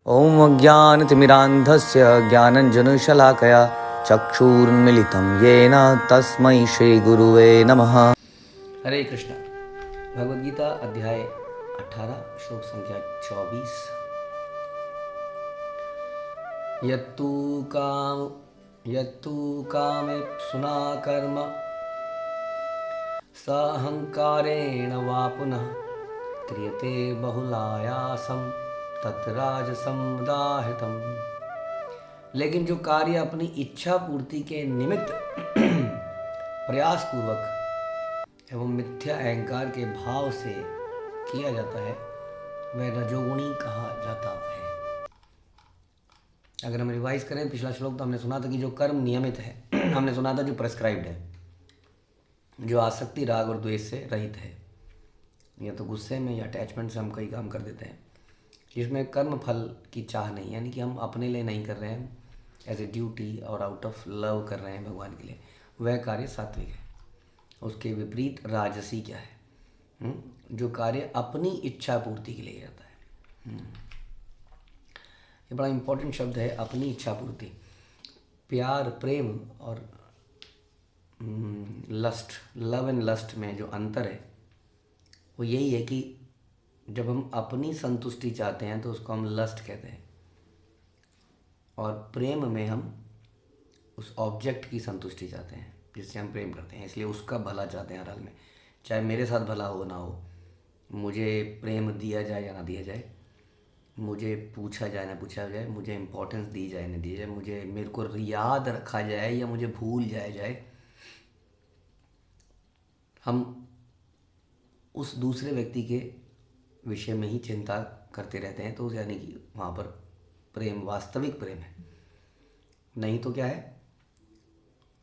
ॐ अज्ञानतिमिरान्धस्य ज्ञानञ्जनशलाकया चक्षुरुन्मिलितं येन तस्मै श्रीगुरुवे नमः। हरे कृष्ण। भगवद गीता अध्याय 18 श्लोक संख्या 24। यत्तु कामेप्सुना कर्म साहंकारेण वा पुनः क्रियते बहुलायासं तत्राजसं उदाहृतम्। लेकिन जो कार्य अपनी इच्छा पूर्ति के निमित्त प्रयास पूर्वक एवं मिथ्या अहंकार के भाव से किया जाता है वह रजोगुणी कहा जाता है। अगर हम रिवाइज करें पिछला श्लोक तो हमने सुना था कि जो कर्म नियमित है हमने सुना था जो प्रेस्क्राइब्ड है, जो आसक्ति राग और द्वेष से रहित है, या तो गुस्से में या अटैचमेंट से हम कई काम कर देते हैं, जिसमें कर्म फल की चाह नहीं, यानी कि हम अपने लिए नहीं कर रहे हैं, एज ए ड्यूटी और आउट ऑफ लव कर रहे हैं भगवान के लिए, वह कार्य सात्विक है। उसके विपरीत राजसी क्या है? जो कार्य अपनी इच्छा पूर्ति के लिए जाता है। ये बड़ा इंपॉर्टेंट शब्द है, अपनी इच्छा पूर्ति। प्यार, प्रेम और लस्ट, लव एंड लस्ट में जो अंतर है वो यही है कि जब हम अपनी संतुष्टि चाहते हैं तो उसको हम लस्ट कहते हैं, और प्रेम में हम उस ऑब्जेक्ट की संतुष्टि चाहते हैं जिससे हम प्रेम करते हैं, इसलिए उसका भला चाहते हैं हर हाल में, चाहे मेरे साथ भला हो ना हो, मुझे प्रेम दिया जाए या ना दिया जाए, मुझे पूछा जाए ना पूछा जाए, मुझे इम्पोर्टेंस दी जाए ना दी जाए, मुझे मेरे को याद रखा जाए या मुझे भूल जाए, हम उस दूसरे व्यक्ति के विषय में ही चिंता करते रहते हैं। तो यानी कि वहाँ पर प्रेम वास्तविक प्रेम है। नहीं तो क्या है,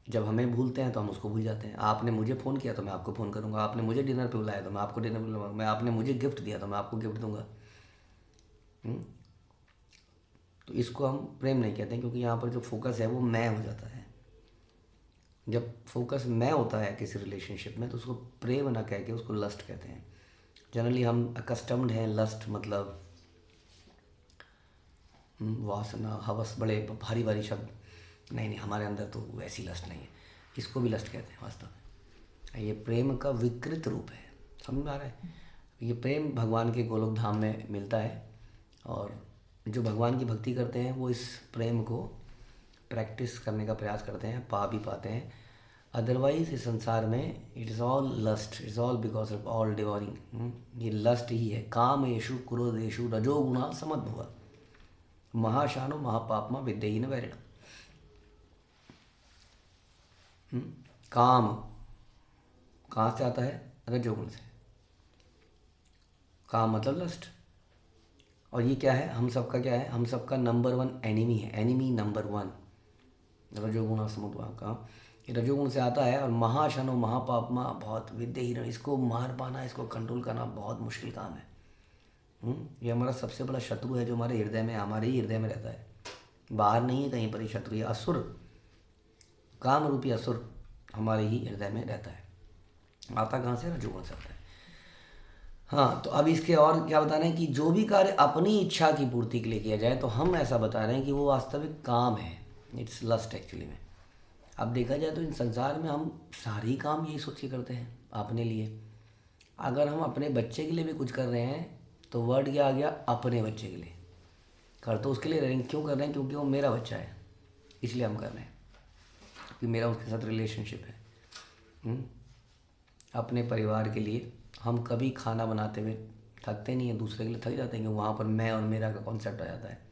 जब हमें भूलते हैं तो हम उसको भूल जाते हैं। आपने मुझे फ़ोन किया तो मैं आपको फ़ोन करूँगा, आपने मुझे डिनर पे बुलाया तो मैं आपको डिनर पे बुलाऊँगा, मैं आपने मुझे गिफ्ट दिया तो मैं आपको गिफ्ट दूँगा। तो इसको हम प्रेम नहीं कहते हैं, क्योंकि यहाँ पर जो फोकस है वो मैं हो जाता है। जब फोकस मैं होता है किसी रिलेशनशिप में तो उसको प्रेम ना कह के उसको लस्ट कहते हैं। जनरली हम अकस्टम्ड हैं, लस्ट मतलब वासना, हवस, बड़े भारी भारी शब्द। नहीं, हमारे अंदर तो वैसी लस्ट नहीं है, इसको भी लस्ट कहते हैं वास्तव में। ये प्रेम का विकृत रूप है, समझ में आ रहा है? ये प्रेम भगवान के गोलोक धाम में मिलता है, और जो भगवान की भक्ति करते हैं वो इस प्रेम को प्रैक्टिस करने का प्रयास करते हैं, पा भी पाते हैं। अदरवाइज इस संसार में it is all lust, it's all because of all devouring. ये लस्ट ही है। कामेषु क्रोधेषु रजोगुणा समद्भवा महाशानो महापापमा विद्यहीन वैरिणम। काम कहाँ से आता है? रजोगुण से। काम मतलब लस्ट। और ये क्या है? हम सबका क्या है? हम सबका नंबर 1 एनिमी है, एनिमी नंबर 1 रजोगुणा समुद्भव का। ये रजोगुण से आता है, और महाशनो महापापमा बहुत विद्यहीन, इसको मार पाना, इसको कंट्रोल करना बहुत मुश्किल काम है। ये हमारा सबसे बड़ा शत्रु है, जो हमारे हृदय में, हमारे ही हृदय में रहता है, बाहर नहीं है कहीं पर ही शत्रु। ये असुर, काम रूपी असुर हमारे ही हृदय में रहता है। आता कहाँ से? रजोगुण से आता है। हाँ, तो अब इसके और क्या बता रहे हैं कि जो भी कार्य अपनी इच्छा की पूर्ति के लिए किया जाए तो हम ऐसा बता रहे हैं कि वो वास्तविक काम है, इट्स लस्ट एक्चुअली में। अब देखा जाए तो इन संसार में हम सारे ही काम यही सोच के करते हैं अपने लिए। अगर हम अपने बच्चे के लिए भी कुछ कर रहे हैं तो वर्ड क्या आ गया? अपने बच्चे के लिए। कर तो उसके लिए रहे हैं, क्यों कर रहे हैं? क्योंकि वो मेरा बच्चा है, इसलिए हम कर रहे हैं, क्योंकि मेरा उसके साथ रिलेशनशिप है। अपने परिवार के लिए हम कभी खाना बनाते हुए थकते नहीं हैं, दूसरे के लिए थक जाते हैं, क्योंकि वहाँ पर मैं और मेरा का कॉन्सेप्ट आ जाता है।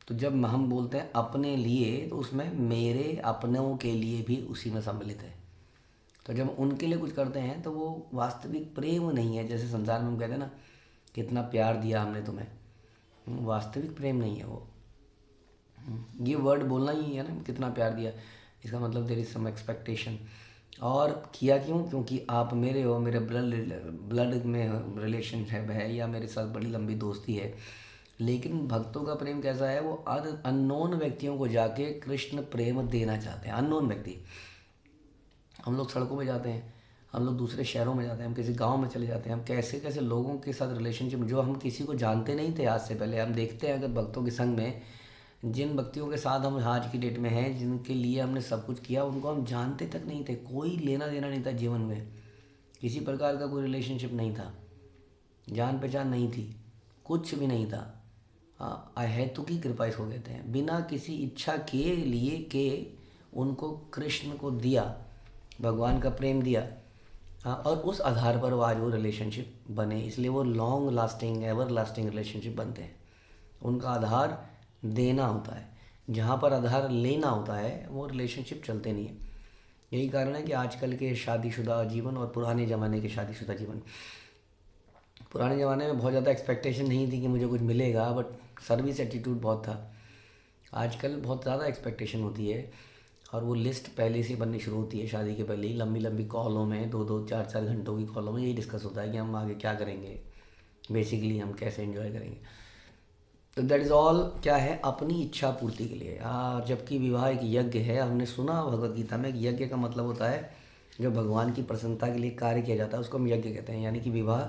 तो जब हम बोलते हैं अपने लिए तो उसमें मेरे अपनों के लिए भी उसी में सम्मिलित है। तो जब उनके लिए कुछ करते हैं तो वो वास्तविक प्रेम नहीं है। जैसे संसार में हम कहते हैं ना, कितना प्यार दिया हमने तुम्हें, वास्तविक प्रेम नहीं है वो। ये वर्ड बोलना ही है ना, कितना प्यार दिया, इसका मतलब देयर इज सम एक्सपेक्टेशन। और किया क्यों? क्योंकि आप मेरे हो, मेरे ब्लड में रिलेशन है, या मेरे साथ बड़ी लंबी दोस्ती है। लेकिन भक्तों का प्रेम कैसा है? वो अननोन व्यक्तियों को जाके कृष्ण प्रेम देना चाहते हैं। अननोन व्यक्ति, हम लोग सड़कों पे जाते हैं, हम लोग दूसरे शहरों में जाते हैं, हम किसी गांव में चले जाते हैं, हम कैसे कैसे लोगों के साथ रिलेशनशिप, जो हम किसी को जानते नहीं थे आज से पहले, हम देखते हैं अगर भक्तों के संग में जिन व्यक्तियों के साथ हम आज की डेट में हैं, जिनके लिए हमने सब कुछ किया, उनको हम जानते तक नहीं थे, कोई लेना देना नहीं था जीवन में, किसी प्रकार का कोई रिलेशनशिप नहीं था, जान पहचान नहीं थी, कुछ भी नहीं था। अहेतु की कृपा इसको कहते हैं, बिना किसी इच्छा के लिए के उनको कृष्ण को दिया, भगवान का प्रेम दिया। हाँ, और उस आधार पर वो आज वो रिलेशनशिप बने, इसलिए वो long lasting ever lasting relationship बनते हैं। उनका आधार देना होता है, जहाँ पर आधार लेना होता है वो रिलेशनशिप चलते नहीं है। यही कारण है कि आजकल के शादीशुदा जीवन और पुराने ज़माने के शादीशुदा जीवन, पुराने ज़माने में बहुत ज़्यादा एक्सपेक्टेशन नहीं थी कि मुझे कुछ मिलेगा, बट सर्विस एटीट्यूड बहुत था। आजकल बहुत ज़्यादा एक्सपेक्टेशन होती है और वो लिस्ट पहले से बननी शुरू होती है, शादी के पहले ही लंबी लंबी कॉलों में, 2-2 4-4 घंटों की कॉलों में यही डिस्कस होता है कि हम आगे क्या करेंगे, बेसिकली हम कैसे एंजॉय करेंगे। तो दैट इज़ ऑल क्या है, अपनी इच्छा पूर्ति के लिए। जबकि विवाह एक यज्ञ है, हमने सुना भगवद गीता में कि यज्ञ का मतलब होता है जो भगवान की प्रसन्नता के लिए कार्य किया जाता है उसको हम यज्ञ कहते हैं। यानी कि विवाह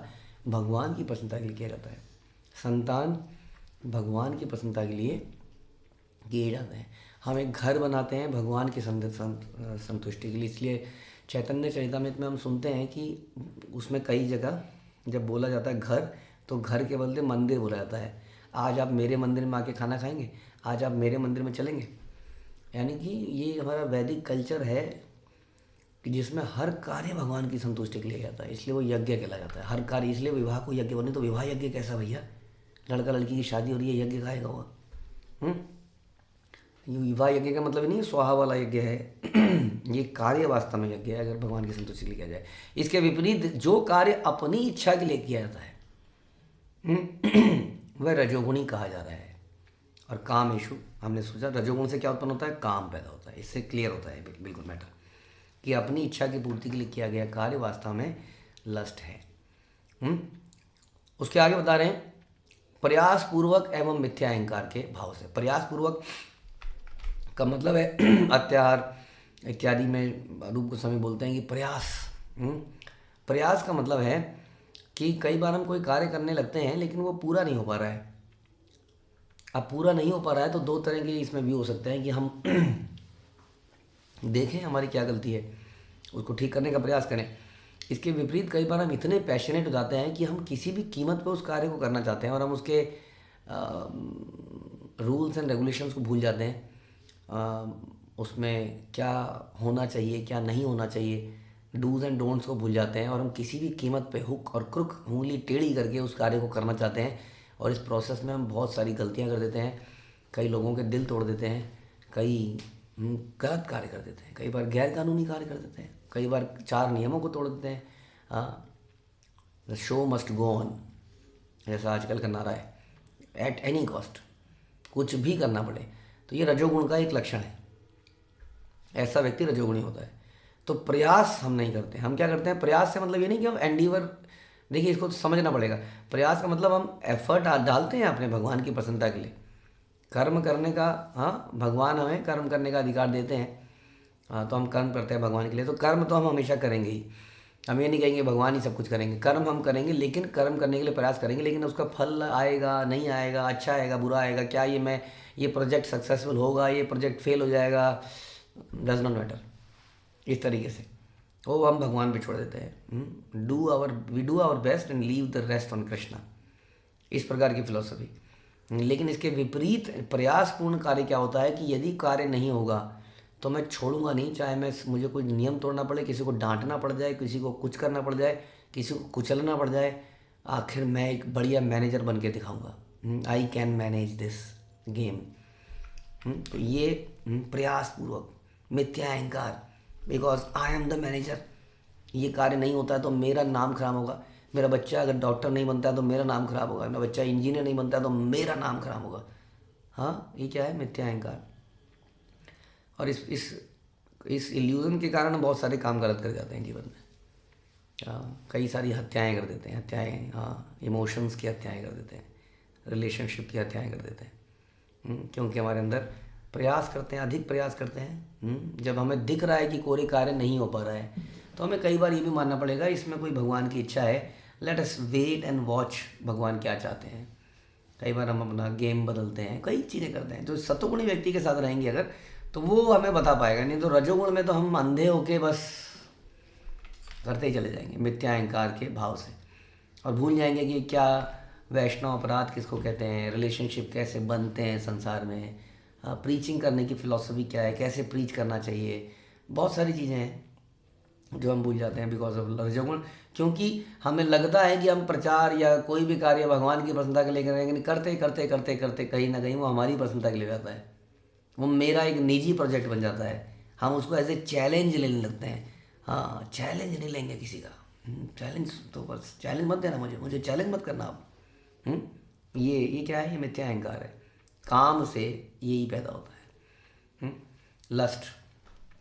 भगवान की प्रसन्नता के लिए किया जाता है, संतान भगवान की प्रसन्नता के लिए किए जाते हैं। हम एक घर बनाते हैं भगवान की संतुष्टि के लिए। इसलिए चैतन्य चरितामृत में हम सुनते हैं कि उसमें कई जगह जब बोला जाता है घर, तो घर के बदले मंदिर बोला जाता है। आज आप मेरे मंदिर में आके खाना खाएंगे, आज आप मेरे मंदिर में चलेंगे। यानी कि ये हमारा वैदिक कल्चर है कि जिसमें हर कार्य भगवान की संतुष्टि के लिए जाता है, इसलिए वो यज्ञ कहला जाता है हर कार्य। इसलिए विवाह को यज्ञ बने, तो विवाह यज्ञ कैसा भैया, लड़का लड़की की शादी हो रही है, यज्ञ काहेगा हुआ? ये विवाह यज्ञ का मतलब नहीं स्वाहा वाला यज्ञ है ये कार्य वास्तव में यज्ञ है अगर भगवान की संतुष्टि के लिए किया जाए। इसके विपरीत जो कार्य अपनी इच्छा के लिए किया जाता है वह रजोगुणी कहा जा रहा है। और कामेशु हमने सोचा रजोगुण से क्या उत्पन्न होता है, काम पैदा होता है। इससे क्लियर होता है बिल्कुल मैटर कि अपनी इच्छा की पूर्ति के लिए किया गया कार्य वास्तव में लस्ट है। उसके आगे बता रहे हैं प्रयास पूर्वक एवं मिथ्या अहंकार के भाव से। प्रयास पूर्वक का मतलब है अत्याहार इत्यादि में रूप गोस्वामी बोलते हैं कि प्रयास। प्रयास का मतलब है कि कई बार हम कोई कार्य करने लगते हैं लेकिन वो पूरा नहीं हो पा रहा है। अब पूरा नहीं हो पा रहा है तो दो तरह के इसमें भी हो सकते हैं कि हम देखें हमारी क्या गलती है, उसको ठीक करने का प्रयास करें। इसके विपरीत कई बार हम इतने पैशनेट हो जाते हैं कि हम किसी भी कीमत पर उस कार्य को करना चाहते हैं और हम उसके रूल्स एंड रेगुलेशंस को भूल जाते हैं। उसमें क्या होना चाहिए क्या नहीं होना चाहिए, डूज एंड डोंट्स को भूल जाते हैं और हम किसी भी कीमत पे हुक और क्रुक उंगली टेढ़ी करके उस कार्य को करना चाहते हैं। और इस प्रोसेस में हम बहुत सारी गलतियां कर देते हैं, कई लोगों के दिल तोड़ देते हैं, कई गलत कार्य कर देते हैं, कई बार गैर कानूनी कार्य कर देते हैं, कई बार 4 नियमों को तोड़ देते हैं। The show must go on जैसा आजकल का नारा है, एट एनी कॉस्ट कुछ भी करना पड़े। तो ये रजोगुण का एक लक्षण है, ऐसा व्यक्ति रजोगुणी होता है। तो प्रयास हम नहीं करते। हम क्या करते हैं, प्रयास से मतलब ये नहीं कि हम एंडीवर, देखिए इसको तो समझना पड़ेगा। प्रयास का मतलब हम एफर्ट डालते हैं अपने भगवान की प्रसन्नता के लिए, कर्म करने का। हाँ, भगवान हमें कर्म करने का अधिकार देते हैं, हाँ, तो हम कर्म करते हैं भगवान के लिए। तो कर्म तो हम हमेशा करेंगे ही, हम ये नहीं कहेंगे भगवान ही सब कुछ करेंगे। कर्म हम करेंगे, लेकिन कर्म करने के लिए प्रयास करेंगे, लेकिन उसका फल आएगा नहीं आएगा, अच्छा आएगा बुरा आएगा, क्या ये प्रोजेक्ट सक्सेसफुल होगा, ये प्रोजेक्ट फेल हो जाएगा, डज नॉट मैटर। इस तरीके से वो हम भगवान पे छोड़ देते हैं। We do our best and leave the rest on Krishna, इस प्रकार की फिलॉसफी। लेकिन इसके विपरीत प्रयासपूर्ण कार्य क्या होता है कि यदि कार्य नहीं होगा तो मैं छोड़ूंगा नहीं, चाहे मुझे कोई नियम तोड़ना पड़े, किसी को डांटना पड़ जाए, किसी को कुछ करना पड़ जाए, किसी को कुचलना पड़ जाए, आखिर मैं एक बढ़िया मैनेजर बन के दिखाऊंगा। I can manage this game. तो ये प्रयासपूर्वक मिथ्या अहंकार, because I am the manager. ये कार्य नहीं होता है तो मेरा नाम खराब होगा। मेरा बच्चा अगर डॉक्टर नहीं बनता है तो मेरा नाम खराब होगा, मेरा बच्चा इंजीनियर नहीं बनता है तो मेरा नाम खराब होगा। हाँ, ये क्या है, मिथ्या अहंकार। और इस इल्यूजन के कारण बहुत सारे काम गलत कर जाते हैं जीवन में। कई सारी हत्याएं कर देते हैं, हत्याएं, हाँ, इमोशंस की हत्याएं कर देते हैं, रिलेशनशिप की हत्याएं कर देते हैं, क्योंकि हमारे अंदर प्रयास करते हैं, अधिक प्रयास करते हैं। जब हमें दिख रहा है कि कोई कार्य नहीं हो पा रहा है, तो हमें कई बार ये भी मानना पड़ेगा इसमें कोई भगवान की इच्छा है। Let us wait and watch भगवान क्या चाहते हैं। कई बार हम अपना गेम बदलते हैं, कई चीज़ें करते हैं। तो सत्वगुणी व्यक्ति के साथ रहेंगे अगर, तो वो हमें बता पाएगा। नहीं तो रजोगुण में तो हम अंधे होके बस करते ही चले जाएंगे मिथ्या अहंकार के भाव से, और भूल जाएंगे कि क्या वैष्णव अपराध किसको कहते हैं, रिलेशनशिप कैसे बनते हैं संसार में, प्रीचिंग करने की फ़िलॉसफी क्या है, कैसे प्रीच करना चाहिए। बहुत सारी चीज़ें हैं जो हम भूल जाते हैं बिकॉज ऑफ रजोगुण। क्योंकि हमें लगता है कि हम प्रचार या कोई भी कार्य भगवान की प्रसन्नता के लिए करेंगे, लेकिन करते करते करते करते कहीं ना कहीं वो हमारी प्रसन्नता के लिए जाता है। वो मेरा एक निजी प्रोजेक्ट बन जाता है। हम उसको एज ए चैलेंज लेने लगते हैं। हाँ, चैलेंज नहीं लेंगे किसी का। चैलेंज तो बस चैलेंज मत देना, मुझे चैलेंज मत करना आप। ये क्या है? ये मिथ्या अहंकार है। काम से यही पैदा होता है। लस्ट,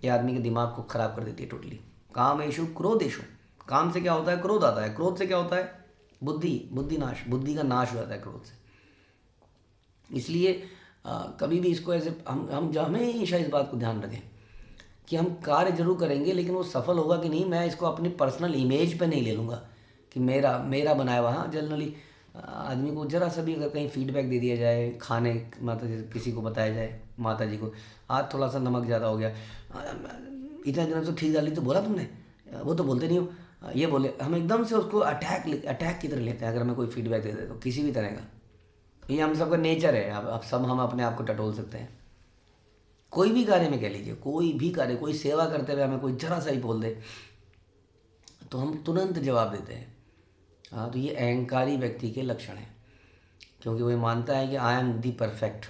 ये आदमी के दिमाग को खराब कर देती है टोटली। कामेषु क्रोधेषु, काम से क्या होता है? क्रोध आता है। क्रोध से क्या होता है? बुद्धि नाश, बुद्धि का नाश हो जाता है क्रोध से। इसलिए कभी भी इसको ऐसे हम हमेशा इस बात को ध्यान रखें कि हम कार्य जरूर करेंगे, लेकिन वो सफल होगा कि नहीं, मैं इसको अपनी पर्सनल इमेज पे नहीं ले लूँगा कि मेरा बनाया हुआ। हाँ, जनरली आदमी को जरा सा भी अगर कहीं फीडबैक दे दिया जाए, खाने माता जी किसी को बताया जाए, माता जी को आज थोड़ा सा नमक ज़्यादा हो गया, इतने दिनों से ठीक डाली तो बोला तुमने, वो तो बोलते नहीं हो, ये बोले, हम एकदम से उसको अटैक की तरह लेते हैं। अगर हमें कोई फीडबैक दे दे तो किसी भी तरह का, ये हम सबका नेचर है। अब सब हम अपने आप को टटोल सकते हैं। कोई भी कार्य में कह लीजिए, कोई भी कार्य, कोई सेवा करते हुए हमें कोई जरा सा ही बोल दे तो हम तुरंत जवाब देते हैं। हाँ, तो ये अहंकारी व्यक्ति के लक्षण हैं, क्योंकि वो मानता है कि आई एम दी परफेक्ट।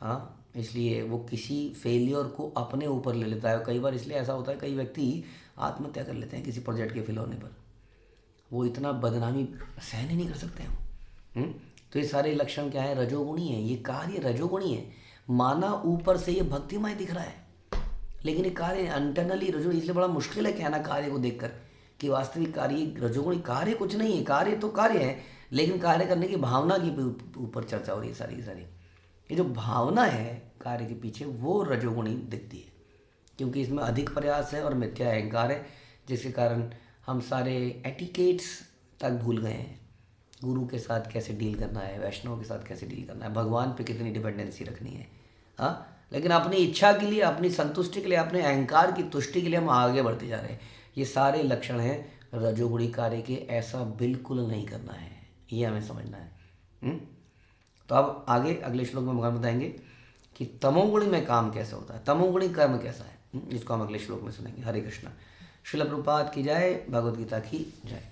हाँ, इसलिए वो किसी फेलियर को अपने ऊपर ले लेता है। कई बार इसलिए ऐसा होता है, कई व्यक्ति आत्महत्या कर लेते हैं किसी प्रोजेक्ट के फेल होने पर। वो इतना बदनामी सहन ही नहीं कर सकते हम। तो ये सारे लक्षण क्या है? रजोगुणी है। ये कार्य रजोगुणी है। माना ऊपर से ये भक्तिमय दिख रहा है, लेकिन ये कार्य इंटरनली रजोगुणी। इसलिए बड़ा मुश्किल है कहना कार्य को देखकर कि वास्तविक कार्य रजोगुणी। कार्य कुछ नहीं है, कार्य तो कार्य है, लेकिन कार्य करने की भावना के ऊपर चर्चा हो रही है सारी। ये जो भावना है कार्य के पीछे, वो रजोगुणी दिखती है, क्योंकि इसमें अधिक प्रयास है और मिथ्या अहंकार है, जिसके कारण हम सारे एटिकेट्स तक भूल गए हैं। गुरु के साथ कैसे डील करना है, वैष्णव के साथ कैसे डील करना है, भगवान पे कितनी डिपेंडेंसी रखनी है। हाँ, लेकिन अपनी इच्छा के लिए, अपनी संतुष्टि के लिए, अपने अहंकार की तुष्टि के लिए हम आगे बढ़ते जा रहे हैं। ये सारे लक्षण हैं रजोगुणी कार्य के। ऐसा बिल्कुल नहीं करना है, ये हमें समझना है। तो अब आगे अगले श्लोक में भगवान बताएंगे कि तमोगुणी में काम कैसे होता है, तमोगुणी कर्म कैसा है, जिसको हम अगले श्लोक में सुनेंगे। हरे कृष्णा। श्रील प्रभुपाद की जय, भगवद गीता की जय।